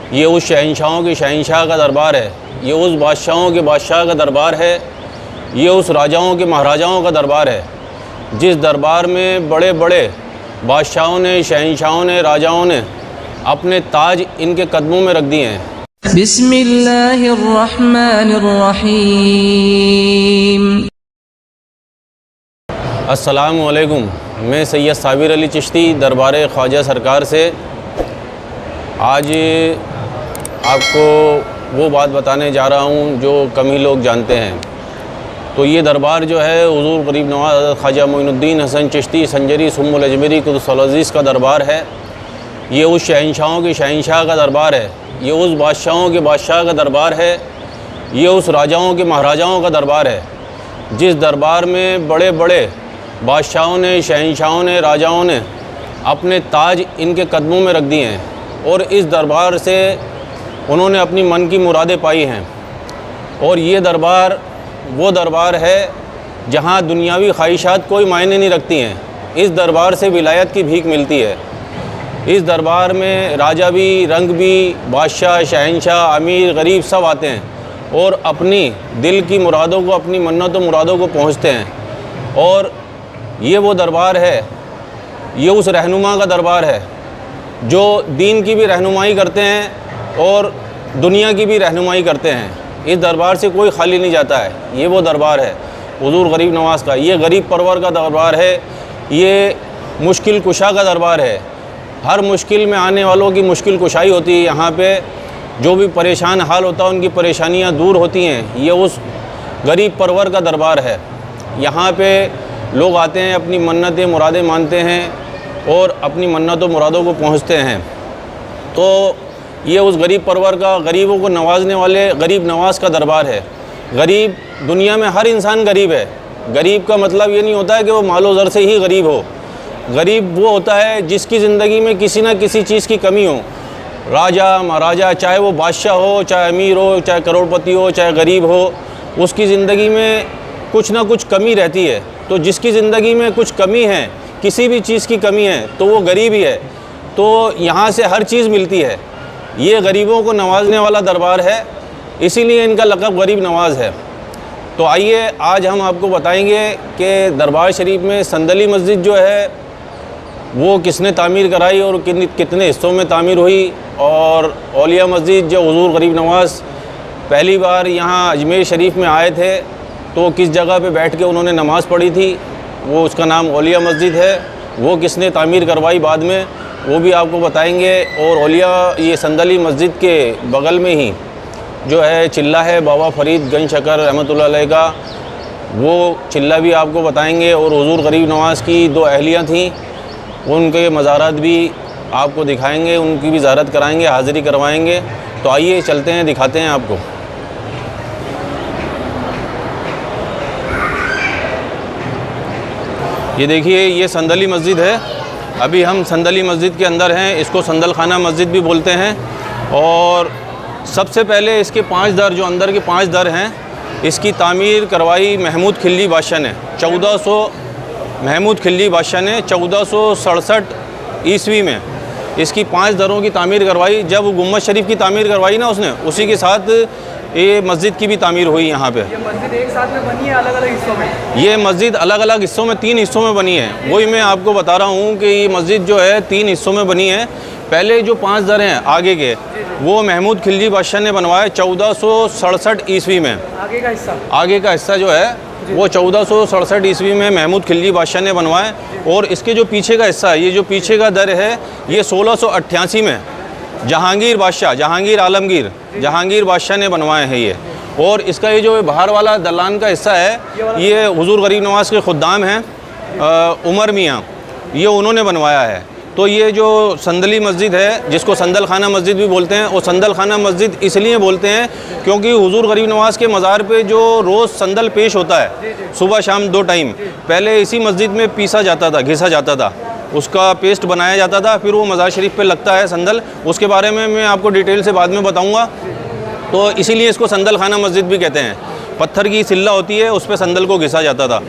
ये उस शहंशाहों के शहंशाह का दरबार है, ये उस बादशाहों के बादशाह का दरबार है, ये उस राजाओं के महाराजाओं का दरबार है, जिस दरबार में बड़े बड़े बादशाहों ने, शहंशाहों ने, राजाओं ने अपने ताज इनके कदमों में रख दिए हैं। बिस्मिल्लाहिर्रहमानिर्रहीम। अस्सलामु अलैकुम। मैं सैयद साबिर अली चिश्ती दरबार ख्वाजा सरकार से आज आपको वो बात बताने जा रहा हूँ जो कम ही लोग जानते हैं। तो ये दरबार जो है हुज़ूर गरीब नवाज़ ख्वाजा मोइनुद्दीन हसन चिश्ती संजरी सुम्मुल अजमेरी कुद्दुसुल अज़ीज़ का दरबार है। ये उस शहंशाहों के शहंशाह का दरबार है, ये उस बादशाहों के बादशाह का दरबार है, ये उस राजाओं के महाराजाओं का दरबार है, जिस दरबार में बड़े बड़े बादशाहों ने, शहंशाहों ने, राजाओं ने अपने ताज इनके कदमों में रख दिए हैं और इस दरबार से उन्होंने अपनी मन की मुरादें पाई हैं। और ये दरबार वो दरबार है जहाँ दुनियावी ख्वाहिशात कोई मायने नहीं रखती हैं। इस दरबार से विलायत की भीख मिलती है। इस दरबार में राजा भी, रंग भी, बादशाह, शहंशाह, अमीर, गरीब सब आते हैं और अपनी दिल की मुरादों को, अपनी मन्नतों मुरादों को पहुँचते हैं। और ये वो दरबार है, ये उस रहनुमा का दरबार है जो दीन की भी रहनुमाई करते हैं और दुनिया की भी रहनुमाई करते हैं। इस दरबार से कोई खाली नहीं जाता है। ये वो दरबार है हुज़ूर गरीब नवाज़ का, ये गरीब परवर का दरबार है, ये मुश्किल कुशा का दरबार है। हर मुश्किल में आने वालों की मुश्किल कुशाई होती है यहाँ पे। जो भी परेशान हाल होता है उनकी परेशानियाँ दूर होती हैं। ये उस गरीब परवर का दरबार है। यहाँ पे लोग आते हैं, अपनी मन्नतें मुरादें मानते हैं और अपनी मन्नतों मुरादों को पहुँचते हैं। तो ये उस गरीब परवर का, गरीबों को नवाजने वाले गरीब नवाज का दरबार है। गरीब, दुनिया में हर इंसान गरीब है। गरीब का मतलब ये नहीं होता है कि वो मालो ज़र से ही गरीब हो। गरीब वो होता है जिसकी ज़िंदगी में किसी न किसी चीज़ की कमी हो। राजा महाराजा, चाहे वो बादशाह हो, चाहे अमीर हो, चाहे करोड़पति हो, चाहे गरीब हो, उसकी ज़िंदगी में कुछ ना कुछ कमी रहती है। तो जिसकी ज़िंदगी में कुछ कमी है, किसी भी चीज़ की कमी है, तो वो गरीब ही है। तो यहाँ से हर चीज़ मिलती है। ये गरीबों को नवाजने वाला दरबार है, इसीलिए इनका लक़ब गरीब नवाज़ है। तो आइए आज हम आपको बताएंगे कि दरबार शरीफ में संदली मस्जिद जो है वो किसने तामीर कराई और कितने हिस्सों में तामीर हुई, और औलिया मस्जिद जो हुज़ूर गरीब नवाज़ पहली बार यहाँ अजमेर शरीफ में आए थे तो किस जगह पे बैठ के उन्होंने नमाज़ पढ़ी थी, वो उसका नाम औलिया मस्जिद है। वो किसने तामीर करवाई बाद में, वो भी आपको बताएंगे। और औलिया, ये संदली मस्जिद के बगल में ही जो है चिल्ला है बाबा फरीद गंज शकर रहमतुल्लाह अलैह का, वो चिल्ला भी आपको बताएंगे। और हुज़ूर गरीब नवाज़ की दो अहलियाँ थीं, उनके मज़ारात भी आपको दिखाएंगे, उनकी भी ज़ियारत कराएंगे, हाज़िरी करवाएंगे। तो आइए चलते हैं, दिखाते हैं आपको। ये देखिए, ये संदली मस्जिद है। अभी हम संदली मस्जिद के अंदर हैं। इसको संदल खाना मस्जिद भी बोलते हैं। और सबसे पहले इसके 5 दर, जो अंदर के 5 दर हैं, इसकी तामीर करवाई महमूद खिल्जी बादशाह ने 1467 ईस्वी में इसकी 5 दरों की तामीर करवाई। जब गुम्बद शरीफ की तामीर करवाई ना उसने, उसी के साथ ये मस्जिद की भी तामीर हुई यहाँ पे। ये मस्जिद एक साथ में बनी है अलग अलग हिस्सों में? ये मस्जिद अलग अलग हिस्सों में, 3 हिस्सों में बनी है। वही मैं आपको बता रहा हूँ कि ये मस्जिद जो है 3 हिस्सों में बनी है। पहले जो 5 दर हैं आगे के, वो महमूद खिल्जी बादशाह ने बनवाए 1467 ईस्वी में। आगे का हिस्सा जो है वो 1467 ईस्वी में महमूद खिल्जी बादशाह ने बनवाए। और इसके जो पीछे का हिस्सा है, ये जो पीछे का दर है, ये 1688 में जहांगीर बादशाह ने बनवाए हैं ये। और इसका ये जो बाहर वाला दलान का हिस्सा है, ये हुज़ूर गरीब नवाज़ के खुद्दाम हैं उमर मियाँ, ये उन्होंने बनवाया है। तो ये जो संदली मस्जिद है, जिसको संदल खाना मस्जिद भी बोलते हैं, और संदल खाना मस्जिद इसलिए बोलते हैं क्योंकि हुज़ूर गरीब नवाज़ के मज़ार पे जो रोज़ संदल पेश होता है, सुबह शाम 2 टाइम, पहले इसी मस्जिद में पीसा जाता था, घिसा जाता था, उसका पेस्ट बनाया जाता था, फिर वो मज़ार शरीफ पे लगता है संदल। उसके बारे में मैं आपको डिटेल से बाद में बताऊँगा। तो इसीलिए इसको संदल खाना मस्जिद भी कहते हैं। पत्थर की सिल्ला होती है, उस पर संदल को घिसा जाता था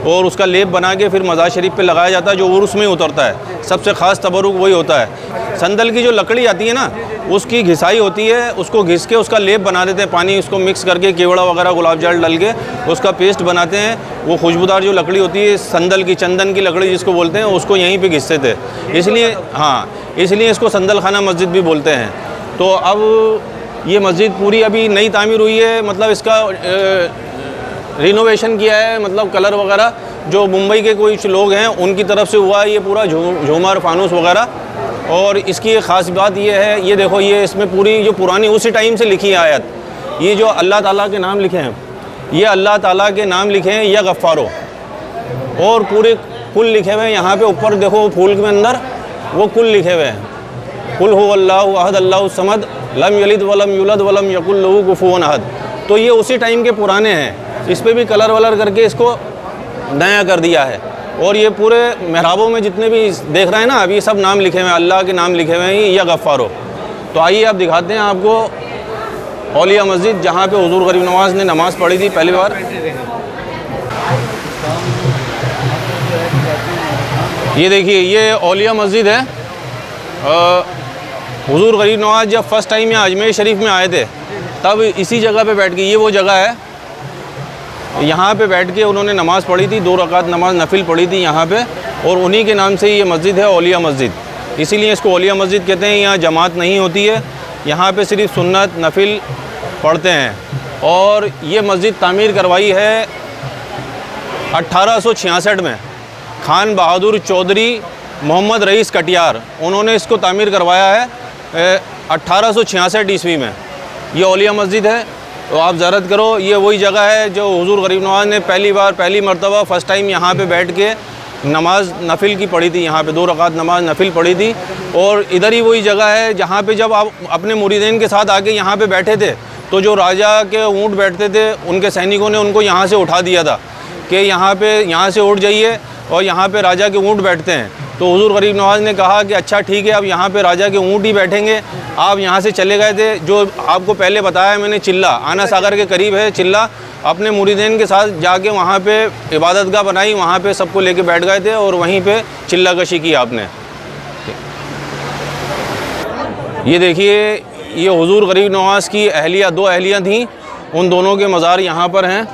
और उसका लेप बना के फिर मज़ार शरीफ पे लगाया जाता है, जो उर्स में उतरता है। सबसे ख़ास तबरुक वही होता है। संदल की जो लकड़ी आती है ना, उसकी घिसाई होती है, उसको घिस के उसका लेप बना देते हैं, पानी उसको मिक्स करके केवड़ा वगैरह गुलाब जल डाल के उसका पेस्ट बनाते हैं। वो खुशबूदार जो लकड़ी होती है संदल की, चंदन की लकड़ी जिसको बोलते हैं, उसको यहीं पे घिसते थे, इसलिए हाँ, इसलिए इसको संदल खाना मस्जिद भी बोलते हैं। तो अब ये मस्जिद पूरी अभी नई तामीर हुई है, मतलब इसका रिनोवेशन किया है, मतलब कलर वगैरह जो मुंबई के कुछ लोग हैं उनकी तरफ से हुआ है, ये पूरा झूमर फानूस वगैरह। और इसकी एक ख़ास बात ये है, ये देखो, ये इसमें पूरी जो पुरानी उसी टाइम से लिखी है आयत, ये जो अल्लाह ताला के नाम लिखे हैं, ये अल्लाह ताला के नाम लिखे हैं, या गफ़ारो, और पूरे कुल लिखे हुए हैं यहाँ पे ऊपर देखो फूल के अंदर वो कुल लिखे हुए हैं, कुल हु अल्लाहु अहद अल्लाहु समद लम यलिद वलम युलद वलम यकुल लहू कुफुवन अहद। तो ये उसी टाइम के पुराने हैं, इस पर भी कलर वलर करके इसको नया कर दिया है। और ये पूरे महराबों में जितने भी देख रहे हैं ना, अभी सब नाम लिखे हुए हैं, अल्लाह के नाम लिखे हुए हैं, या गफ़ारो। तो आइए आप दिखाते हैं आपको औलिया मस्जिद, जहाँ पे हुजूर गरीब नवाज़ ने नमाज़ पढ़ी थी पहली बार। ये देखिए, ये औलिया मस्जिद है। हुजूर गरीब नवाज़ जब फ़र्स्ट टाइम यहाँ अजमेर शरीफ में आए थे, तब इसी जगह पे बैठ के, ये वो जगह है, यहाँ पे बैठ के उन्होंने नमाज़ पढ़ी थी, 2 रकात नमाज नफिल पढ़ी थी यहाँ पे, और उन्हीं के नाम से ये मस्जिद है औलिया मस्जिद, इसीलिए इसको औलिया मस्जिद कहते हैं। यहाँ जमात नहीं होती है, यहाँ पे सिर्फ सुन्नत नफिल पढ़ते हैं। और ये मस्जिद तामीर करवाई है 1866 में खान बहादुर चौधरी मोहम्मद रईस कटियार, उन्होंने इसको तामीर करवाया है 1866 ईस्वी में। ये औलिया मस्जिद है, तो आप ज़ियारत करो। ये वही जगह है जो हुजूर गरीब नवाज़ ने पहली मरतबा फ़र्स्ट टाइम यहाँ पे बैठ के नमाज नफिल की पढ़ी थी, यहाँ पे 2 रकात नमाज नफिल पढ़ी थी। और इधर ही वही जगह है जहाँ पे जब आप अपने मुरीदीन के साथ आके यहाँ पे बैठे थे, तो जो राजा के ऊँट बैठते थे, उनके सैनिकों ने उनको यहाँ से उठा दिया था कि यहाँ से उठ जाइए और यहाँ पे राजा के ऊँट बैठते हैं। तो हुजूर गरीब नवाज़ ने कहा कि अच्छा ठीक है, अब यहाँ पे राजा के ऊँट ही बैठेंगे। आप यहाँ से चले गए थे, जो आपको पहले बताया मैंने, चिल्ला आना सागर के करीब है चिल्ला, अपने मुरीदीन के साथ जाके वहाँ पे इबादतगाह बनाई, वहाँ पे सबको लेके बैठ गए थे और वहीं पे चिल्ला कशी की आपने। ये देखिए, ये हुजूर गरीब नवाज़ की अहलिया, 2 अहलियाँ थीं, उन दोनों के मज़ार यहाँ पर हैं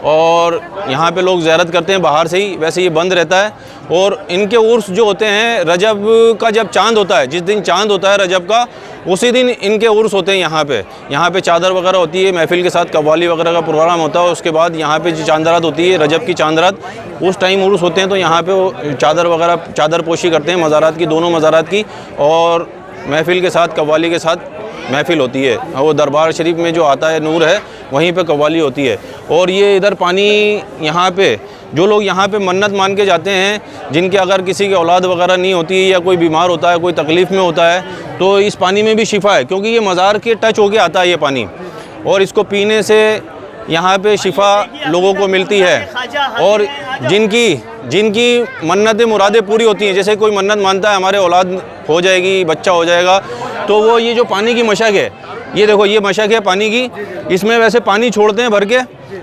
और यहाँ पे लोग ज़ियारत करते हैं बाहर से ही, वैसे ये बंद रहता है। और इनके उर्स जो होते हैं, रजब का जब चांद होता है, जिस दिन चांद होता है रजब का, उसी दिन इनके उर्स होते हैं यहाँ पे चादर वगैरह होती है, महफिल के साथ कव्वाली वगैरह का प्रोग्राम होता है। उसके बाद यहाँ पे जो चांद रात होती है, रजब की चांद रात, उस टाइम उर्स होते हैं, तो यहाँ पे वो चादर पोशी करते हैं मज़ारात की, दोनों मज़ारात की, और महफिल के साथ कव्वाली के साथ महफिल होती है। वो दरबार शरीफ में जो आता है नूर है, वहीं पे कव्वाली होती है। और ये इधर पानी, यहाँ पे जो लोग यहाँ पे मन्नत मान के जाते हैं, जिनके अगर किसी की औलाद वगैरह नहीं होती या कोई बीमार होता है, कोई तकलीफ़ में होता है, तो इस पानी में भी शिफा है, क्योंकि ये मज़ार के टच होके आता है ये पानी, और इसको पीने से यहाँ पे शिफा लोगों को मिलती है। और जिनकी मन्नतें मुरादें पूरी होती हैं, जैसे कोई मन्नत मानता है हमारे औलाद हो जाएगी, बच्चा हो जाएगा, तो वो ये जो पानी की मशक है, ये देखो, ये मशक है पानी की, इसमें वैसे पानी छोड़ते हैं भर के,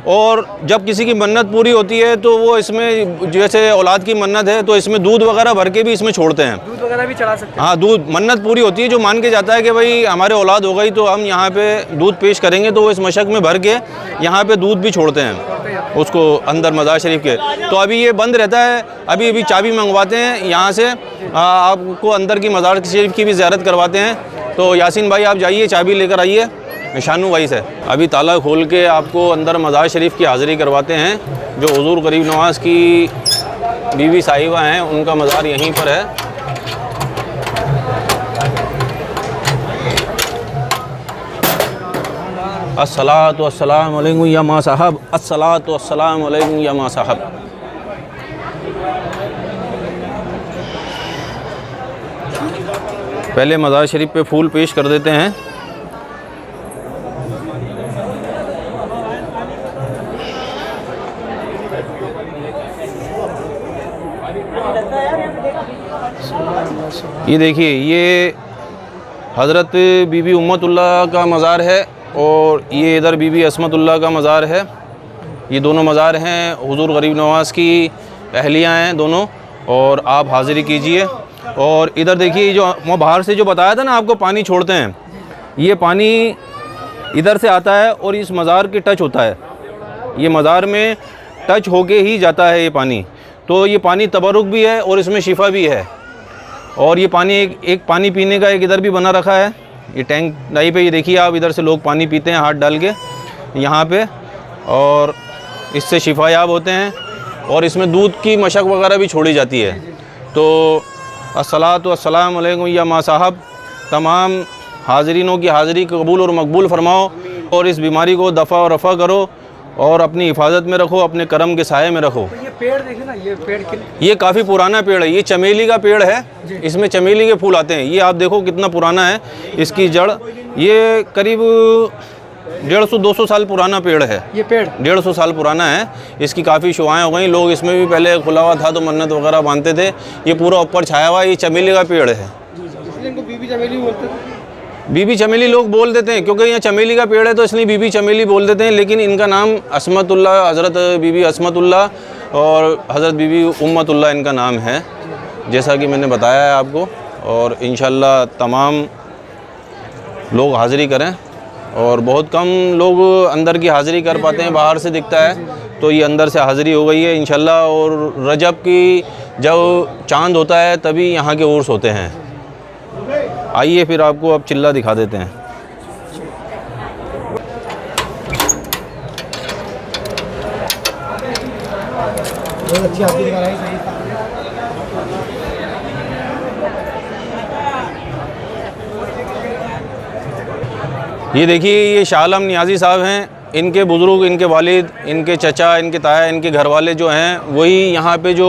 और जब किसी की मन्नत पूरी होती है तो वो इसमें, जैसे औलाद की मन्नत है, तो इसमें दूध वगैरह भर के भी इसमें छोड़ते हैं। दूध वगैरह भी चढ़ा सकते हैं। हाँ, दूध, मन्नत पूरी होती है, जो मान के जाता है कि भाई हमारे औलाद हो गई तो हम यहाँ पे दूध पेश करेंगे, तो वो इस मशक में भर के यहाँ पे दूध भी छोड़ते हैं उसको अंदर मज़ार शरीफ के। तो अभी ये बंद रहता है, अभी चाबी मंगवाते हैं यहाँ से, आपको अंदर की मज़ार शरीफ की भी ज़ियारत करवाते हैं। तो यासीन भाई आप जाइए, चाबी लेकर आइए शानू भाई से। अभी ताला खोल के आपको अंदर मज़ार शरीफ की हाज़िरी करवाते हैं। जो हुजूर गरीब नवाज़ की बीवी साहिबा हैं, उनका मज़ार यहीं पर है। अस्सलातु वस्सलामु अलैकुम या मा साहब, अस्सलातु वस्सलामु अलैकुम या मा साहब। पहले मज़ार शरीफ पे फूल पेश कर देते हैं। ये देखिए, ये हज़रत बीबी उम्मतुल्लाह का मज़ार है और ये इधर बीबी असमतुल्लाह का मज़ार है। ये दोनों मज़ार हैं, हुजूर गरीब नवाज़ की अहलियाँ हैं दोनों, और आप हाज़िरी कीजिए। और इधर देखिए, जो मैं बाहर से जो बताया था ना आपको, पानी छोड़ते हैं, ये पानी इधर से आता है और इस मज़ार के टच होता है, ये मज़ार में टच होके ही जाता है ये पानी। तो ये पानी तबरुक भी है और इसमें शिफा भी है। और ये पानी एक पानी पीने का एक इधर भी बना रखा है, ये टैंक टाइप पे, ये देखिए आप, इधर से लोग पानी पीते हैं हाथ डाल के यहाँ पे, और इससे शिफायाब होते हैं। और इसमें दूध की मशक वगैरह भी छोड़ी जाती है। तो अस्सलातु वस्सलाम अलैकुम या माँ साहब, तमाम हाज़रीनों की हाज़िरी कबूल और मकबूल फरमाओ और इस बीमारी को दफ़ा और रफ़ा करो और अपनी हिफाजत में रखो, अपने करम के साये में रखो। तो ये पेड़ देखे ना, ये पेड़ ये काफ़ी पुराना पेड़ है, ये चमेली का पेड़ है, इसमें चमेली के फूल आते हैं। ये आप देखो कितना पुराना है, इसकी जड़, ये करीब 150-200 साल पुराना पेड़ है। ये पेड़ 150 साल पुराना है, इसकी काफ़ी शुआएँ हो गई। लोग इसमें भी पहले खुला हुआ था तो मन्नत वगैरह बांधते थे। ये पूरा ऊपर छाया हुआ, ये चमेली का पेड़ है। इनको बीबी चमेली बोलते थे। बीबी चमेली लोग बोल देते हैं क्योंकि यहाँ चमेली का पेड़ है तो इसलिए बीबी चमेली बोल देते हैं, लेकिन इनका नाम असमतुल्ला, हज़रत बीबी असमतुल्ला और हज़रत बीबी उम्मतुल्ला इनका नाम है, जैसा कि मैंने बताया है आपको। और इंशाअल्लाह तमाम लोग हाज़िरी करें, और बहुत कम लोग अंदर की हाज़िरी कर पाते हैं, बाहर से दिखता है, तो ये अंदर से हाज़िरी हो गई है इंशाअल्लाह। और रजब की जब चांद होता है तभी यहाँ के उर्स होते हैं। आइए फिर आपको अब चिल्ला दिखा देते हैं। बहुत अच्छी आपकी दिखा रही है। ये देखिए, ये शाह आलम नियाज़ी साहब हैं, इनके बुज़ुर्ग, इनके वालिद, इनके चचा, इनके ताया, इनके घर वाले जो हैं, वही यहाँ पे जो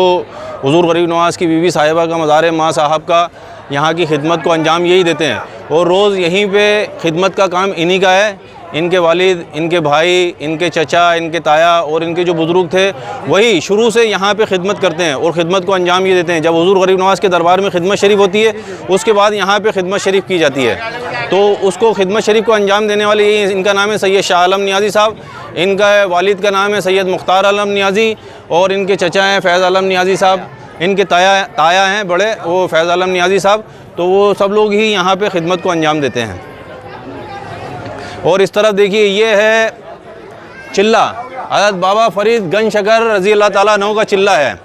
हुज़ूर गरीब नवाज़ की बीवी साहिबा का मज़ार है, माँ साहब का, यहाँ की खिदमत को अंजाम यही देते हैं। और रोज़ यहीं पे खिदमत का काम इन्हीं का है। इनके वालिद, इनके भाई, इनके चचा, इनके ताया और इनके जो बुज़ुर्ग थे, वही शुरू से यहाँ पे खिदमत करते हैं और ख़िदमत को अंजाम ये देते हैं। जब हुज़ूर गरीब नवाज़ के दरबार में खिदमत शरीफ होती है, उसके बाद यहाँ पे खिदमत शरीफ की जाती है। तो उसको खिदमत शरीफ को अंजाम देने वाले यही, इनका नाम है सैयद शाह आलम नियाज़ी साहब, इनका वालिद का नाम है सैयद मुख्तार आलम नियाज़ी, और इनके चचा हैं फैज़ आलम नियाज़ी साहब, इनके ताया हैं बड़े, वो फैज़ आलम नियाज़ी साहब। तो वो सब लोग ही यहाँ पे खिदमत को अंजाम देते हैं। और इस तरफ देखिए, ये है चिल्ला, हज़रत बाबा फरीद गंज शकर रज़ी अल्लाह ताला अन्हु का चिल्ला है।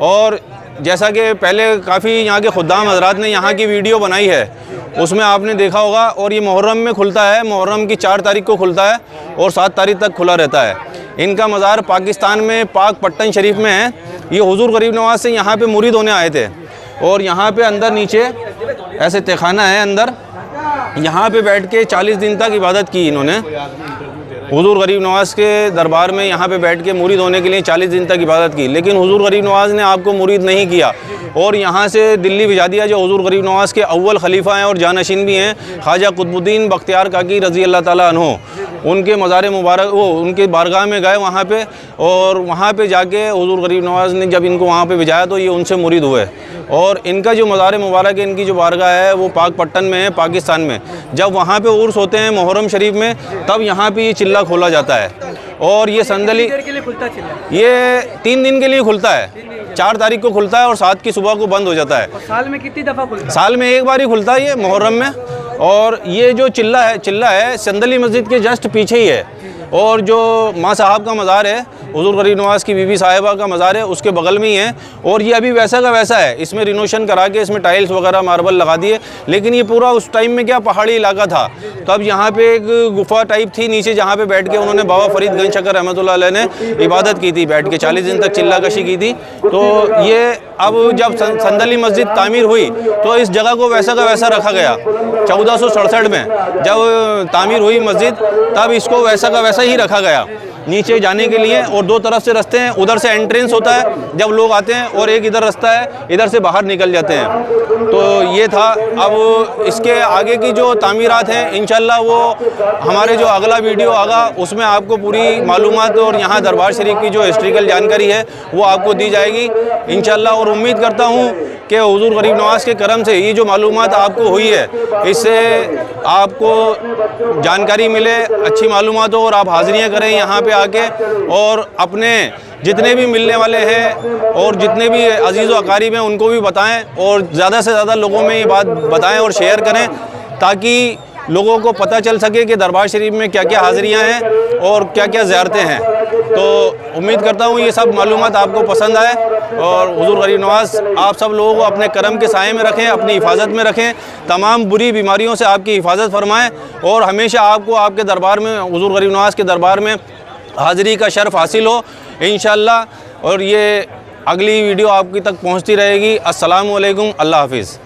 और जैसा कि पहले काफ़ी यहाँ के खुद्दाम हज़रात ने यहाँ की वीडियो बनाई है, उसमें आपने देखा होगा। और ये मुहर्रम में खुलता है, मुहर्रम की 4 तारीख को खुलता है और 7 तारीख तक खुला रहता है। इनका मज़ार पाकिस्तान में पाक पट्टन शरीफ में है। ये हुज़ूर गरीब नवाज़ से यहाँ पे मुरीद होने आए थे, और यहाँ पे अंदर नीचे ऐसे तहखाना है अंदर, यहाँ पे बैठ के 40 दिन तक इबादत की इन्होंने। हुज़ूर गरीब नवाज़ के दरबार में यहाँ पे बैठ के मुरीद होने के लिए 40 दिन तक इबादत की, लेकिन हुज़ूर गरीब नवाज़ ने आपको मुरीद नहीं किया और यहाँ से दिल्ली भिजा दिया। जो हुज़ूर गरीब नवाज़ के अव्वल खलीफा हैं और जानशीन भी हैं, ख्वाजा कुतुबुद्दीन बख्तियार काकी रज़ी अल्लाह ताला अन्हु, उनके मज़ार मुबारक, वो उनके बारगाह में गए वहाँ पे, और वहाँ पे जाके हुज़ूर गरीब नवाज़ ने जब इनको वहाँ पे भिजाया तो ये उनसे मुरीद हुए। और इनका जो मज़ार मुबारक है, इनकी जो बारगाह है, वो पाक पट्टन में है, पाकिस्तान में। जब वहाँ पे उर्स होते हैं मुहर्रम शरीफ में, तब यहाँ पे ये चिल्ला खोला जाता है। और ये संदली के लिए खुलता चिल्ला, ये 3 दिन के लिए खुलता है, 4 तारीख को खुलता है और 7 की सुबह को बंद हो जाता है। और साल में कितनी दफ़ा खुलता है? साल में एक बार ही खुलता है ये मुहर्रम में। और ये जो चिल्ला है संदली मस्जिद के जस्ट पीछे ही है। और जो माँ साहब का मज़ार है, हुज़ूर गरीब नवाज़ की बीबी साहिबा का मज़ार है, उसके बगल में ही है। और ये अभी वैसा का वैसा है, इसमें रिनोवेशन करा के इसमें टाइल्स वगैरह मार्बल लगा दिए। लेकिन ये पूरा उस टाइम में क्या पहाड़ी इलाका था, तब यहाँ पे एक गुफा टाइप थी नीचे, जहाँ पे बैठ के उन्होंने बाबा फरीद गंज शकर रहमतुल्लाह अलैह ने इबादत की थी, बैठ के 40 दिन तक चिल्ला कशी की थी। तो ये अब जब संदली मस्जिद तामीर हुई तो इस जगह को वैसा का वैसा रखा गया। 1467 में जब तामीर हुई मस्जिद, तब इसको वैसा का वैसा ही रखा गया नीचे जाने के लिए। और 2 तरफ से रास्ते हैं, उधर से एंट्रेंस होता है जब लोग आते हैं, और एक इधर रास्ता है, इधर से बाहर निकल जाते हैं। तो ये था। अब इसके आगे की जो तामीरात हैं, इंशाल्लाह वो हमारे जो अगला वीडियो आगा, उसमें आपको पूरी मालूमात और यहाँ दरबार शरीफ की जो हिस्ट्रिकल जानकारी है वो आपको दी जाएगी इंशाल्लाह। और उम्मीद करता हूँ कि हुज़ूर गरीब नवाज़ के करम से ये जो मालूमात आपको हुई है, इससे आपको जानकारी मिले, अच्छी मालूमात हो, और आप हाज़िरियाँ करें यहाँ पे आके, और अपने जितने भी मिलने वाले हैं और जितने भी अजीज़ व अकारीब हैं उनको भी बताएं, और ज़्यादा से ज़्यादा लोगों में ये बात बताएं और शेयर करें, ताकि लोगों को पता चल सके कि दरबार शरीफ में क्या क्या हाज़िरियाँ हैं और क्या क्या ज़ियारतें हैं। तो उम्मीद करता हूँ ये सब मालूमात आपको पसंद आए और हुज़ूर गरीब नवाज़ आप सब लोगों को अपने करम के साए में रखें, अपनी हिफाजत में रखें, तमाम बुरी बीमारियों से आपकी हिफाजत फरमाएँ और हमेशा आपको आपके दरबार में, हुज़ूर गरीब नवाज़ के दरबार में हाज़िरी का शर्फ़ हासिल हो इंशाअल्लाह। और ये अगली वीडियो आपकी तक पहुँचती रहेगी। अस्सलामु अलैकुम, अल्लाह हाफ़िज़।